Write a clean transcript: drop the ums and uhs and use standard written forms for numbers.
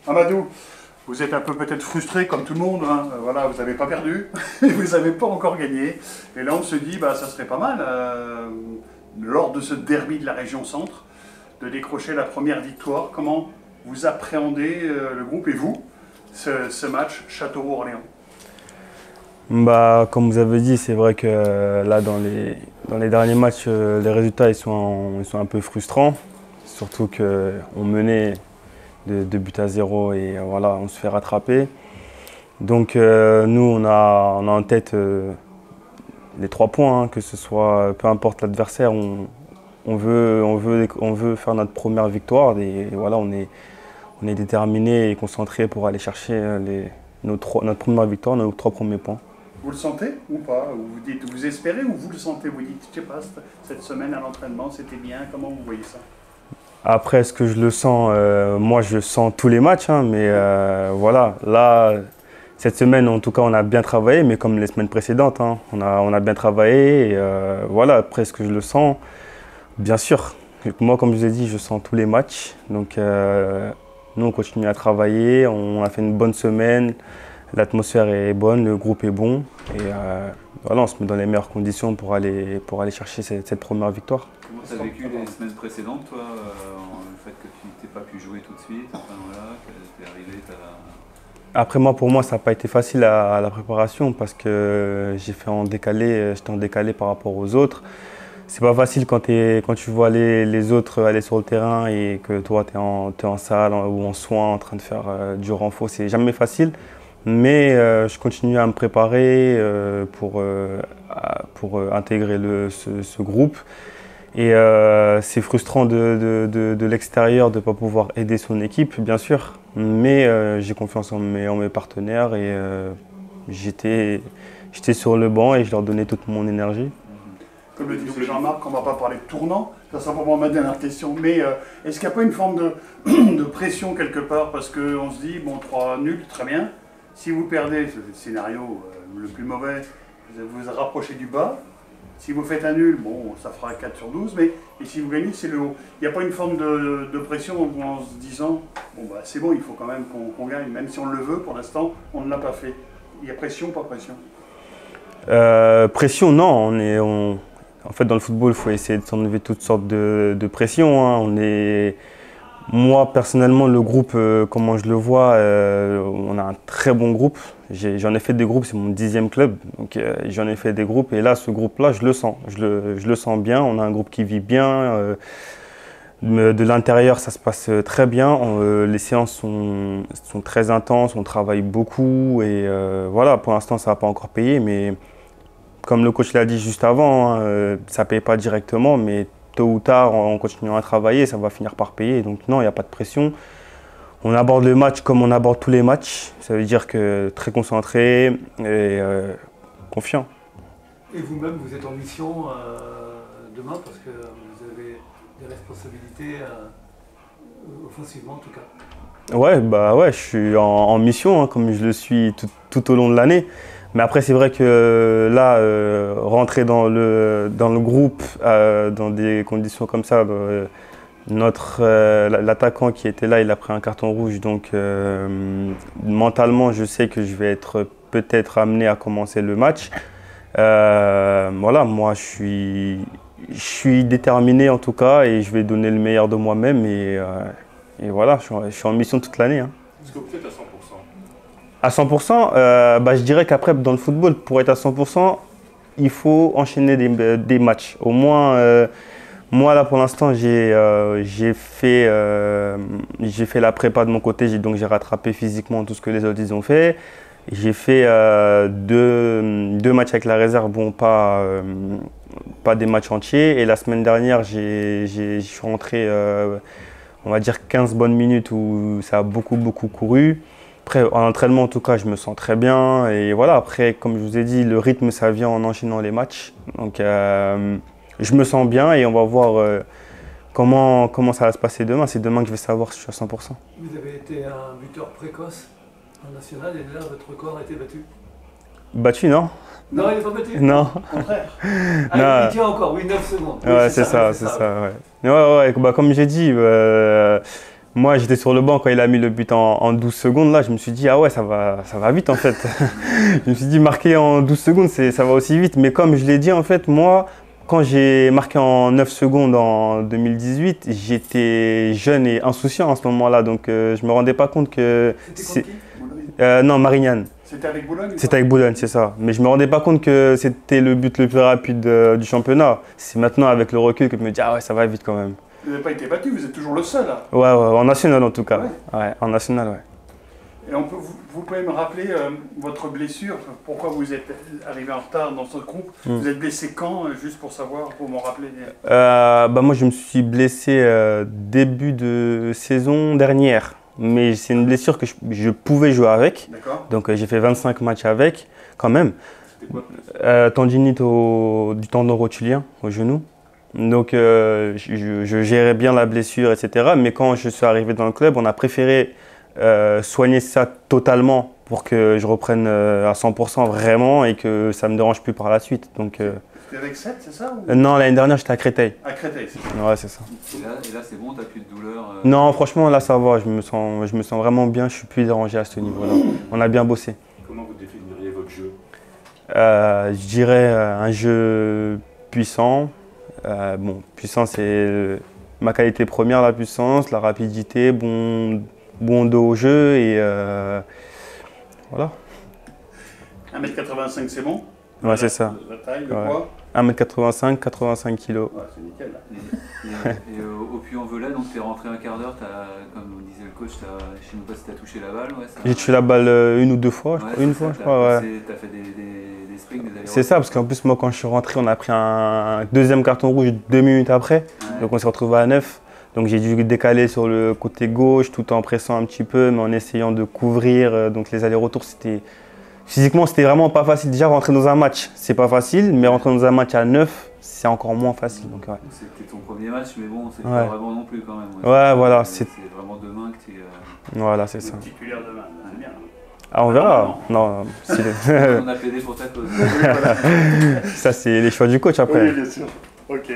Amadou, vous êtes un peu peut-être frustré comme tout le monde, hein. Voilà, vous n'avez pas perdu, mais vous n'avez pas encore gagné. Et là on se dit, bah, ça serait pas mal, lors de ce derby de la région centre, de décrocher la première victoire. Comment vous appréhendez le groupe et vous, ce match Châteauroux-Orléans? Bah, comme vous avez dit, c'est vrai que là, dans les derniers matchs, les résultats ils sont un peu frustrants. Surtout qu'on menait de 2 buts à 0 et voilà, on se fait rattraper. Donc nous, on a en tête les 3 points, hein, que ce soit, peu importe l'adversaire, on veut faire notre première victoire. Et voilà, on est déterminé et concentré pour aller chercher notre première victoire, nos 3 premiers points. Vous le sentez ou pas? Vous dites, vous espérez ou vous le sentez? Vous dites, je sais pas, cette semaine à l'entraînement, c'était bien. Comment vous voyez ça? Après, est-ce que je le sens? Moi, je sens tous les matchs, hein, mais voilà. Là, cette semaine, en tout cas, on a bien travaillé, mais comme les semaines précédentes, hein, on a bien travaillé. Et, voilà, après, est-ce que je le sens? Bien sûr. Moi, comme je vous ai dit, je sens tous les matchs. Donc, nous, on continue à travailler. On a fait une bonne semaine. L'atmosphère est bonne, le groupe est bon. Et voilà, on se met dans les meilleures conditions pour aller chercher cette première victoire. Comment tu as vécu les semaines précédentes, toi, le fait que tu n'aies pas pu jouer tout de suite, enfin voilà, que tu es arrivé, Après moi, pour moi, ça n'a pas été facile à la préparation parce que j'étais en décalé par rapport aux autres. C'est pas facile quand tu vois les autres aller sur le terrain et que toi, tu es en salle ou en soins en train de faire du renfort. C'est jamais facile. Mais je continue à me préparer pour intégrer ce groupe. Et c'est frustrant de l'extérieur de ne pas pouvoir aider son équipe, bien sûr. Mais j'ai confiance en mes partenaires et j'étais sur le banc et je leur donnais toute mon énergie. Comme le disait Jean-Marc, on ne va pas parler de tournant, ça sera pour moi ma dernière question. Mais est-ce qu'il n'y a pas une forme de pression quelque part? Parce qu'on se dit, bon, 3 nuls, très bien. Si vous perdez, c'est le scénario le plus mauvais, vous vous rapprochez du bas. Si vous faites un nul, bon, ça fera 4 sur 12, mais et si vous gagnez, c'est le haut. Il n'y a pas une forme de pression en se disant, bon, bah, c'est bon, il faut quand même qu'on gagne, même si on le veut, pour l'instant, on ne l'a pas fait. Il y a pression, pas pression? Pression, non. En fait, dans le football, il faut essayer de s'enlever toutes sortes de pressions, hein. Moi, personnellement, le groupe, comment je le vois, on a un très bon groupe. J'en ai fait des groupes, c'est mon 10e club. Donc j'en ai fait des groupes et là, ce groupe-là, je le sens. Je le sens bien. On a un groupe qui vit bien. De l'intérieur, ça se passe très bien. Les séances sont très intenses, on travaille beaucoup. Et voilà, pour l'instant, ça n'a pas encore payé. Mais comme le coach l'a dit juste avant, hein, ça ne paye pas directement. Mais tôt ou tard, en continuant à travailler, ça va finir par payer. Donc non, il n'y a pas de pression. On aborde le match comme on aborde tous les matchs. Ça veut dire que très concentré et confiant. Et vous-même, vous êtes en mission demain parce que vous avez des responsabilités offensivement en tout cas. Ouais, bah ouais, je suis en mission, hein, comme je le suis tout au long de l'année. Mais après, c'est vrai que là, rentrer dans le groupe dans des conditions comme ça, l'attaquant qui était là, il a pris un carton rouge. Donc, mentalement, je sais que je vais être peut-être amené à commencer le match. Voilà, moi, je suis déterminé en tout cas et je vais donner le meilleur de moi-même. Et voilà, je suis en mission toute l'année, hein. Est-ce que vous êtes à 100%? À 100%, bah, je dirais qu'après, dans le football, pour être à 100%, il faut enchaîner des matchs. Au moins, moi, là, pour l'instant, j'ai fait la prépa de mon côté, donc j'ai rattrapé physiquement tout ce que les autres ils ont fait. J'ai fait 2 matchs avec la réserve, bon, pas des matchs entiers. Et la semaine dernière, je suis rentré, on va dire, 15 bonnes minutes où ça a beaucoup couru. Après, en entraînement, en tout cas, je me sens très bien. Et voilà, après, comme je vous ai dit, le rythme, ça vient en enchaînant les matchs. Donc, je me sens bien et on va voir comment ça va se passer demain. C'est demain que je vais savoir si je suis à 100%. Vous avez été un buteur précoce en national et là, votre record a été battu. Battu, non? Non, il n'est pas battu. Non. Au contraire. Ah, il tient encore, oui, 9 secondes. Oui, Ouais, c'est ça, ouais. Ouais, bah, comme j'ai dit, Moi, j'étais sur le banc quand il a mis le but en 12 secondes. Là, je me suis dit, ah ouais, ça va vite en fait. Je me suis dit, marquer en 12 secondes, ça va aussi vite. Mais comme je l'ai dit, en fait, moi, quand j'ai marqué en 9 secondes en 2018, j'étais jeune et insouciant à ce moment-là. Donc, je ne me rendais pas compte que... C'était contre qui? Non, Marignane. C'était avec Boulogne? C'était avec Boulogne, c'est ça. Mais je ne me rendais pas compte que c'était le but le plus rapide du championnat. C'est maintenant, avec le recul, que je me dis, ah ouais, ça va vite quand même. Vous n'avez pas été battu, vous êtes toujours le seul là. Ouais, en national en tout cas. Ouais. Ouais, en national, ouais. Et vous pouvez me rappeler votre blessure, pourquoi vous êtes arrivé en retard dans ce groupe? Vous êtes blessé quand, juste pour savoir, pour m'en rappeler? Moi, je me suis blessé début de saison dernière. Mais c'est une blessure que je pouvais jouer avec. D'accord. Donc j'ai fait 25 matchs avec, quand même. C'était quoi? Tendinite du tendon rotulien au genou. Donc je gérais bien la blessure, etc. Mais quand je suis arrivé dans le club, on a préféré soigner ça totalement pour que je reprenne à 100% vraiment et que ça ne me dérange plus par la suite. Donc, C'était avec 7, c'est ça ou... Non, l'année dernière, j'étais à Créteil. À Créteil, c'est ça. Ouais, c'est ça. Et là c'est bon, t'as plus de douleur? Non, franchement, là, ça va. Je me sens vraiment bien. Je suis plus dérangé à ce niveau-là. On a bien bossé. Comment vous définiriez votre jeu? Je dirais un jeu puissant. Puissant, c'est ma qualité première, la puissance, la rapidité, bon dos au jeu et voilà. 1m85, c'est bon? Ouais, c'est ça. La taille, le Ouais. poids? 1m85, 85 kg. Ouais, c'est nickel là. Et au Puy-en-Velay, donc t'es rentré un quart d'heure, comme disait le coach, je sais même pas si t'as touché la balle. Ouais, J'ai touché la balle une ou deux fois, je crois. Une fois, je crois, ouais. T'as fait des sprints, des allers-retours. C'est ça, parce qu'en plus, moi, quand je suis rentré, on a pris un deuxième carton rouge 2 minutes après. Ouais. Donc, on s'est retrouvé à 9. Donc, j'ai dû décaler sur le côté gauche tout en pressant un petit peu, mais en essayant de couvrir. Donc, les allers-retours, physiquement, c'était vraiment pas facile. Déjà, rentrer dans un match, c'est pas facile, mais rentrer dans un match à 9, c'est encore moins facile. Donc, ouais. C'était ton premier match, mais bon, c'est Ouais. pas vraiment non plus quand même. Ouais, voilà, C'est c'est vraiment demain que tu es. voilà, c'est ça. Titulaire demain, c'est bien. Ah, on verra. Non, On a plaidé pour ta cause. ça, c'est les choix du coach après. Oui, bien sûr. Ok.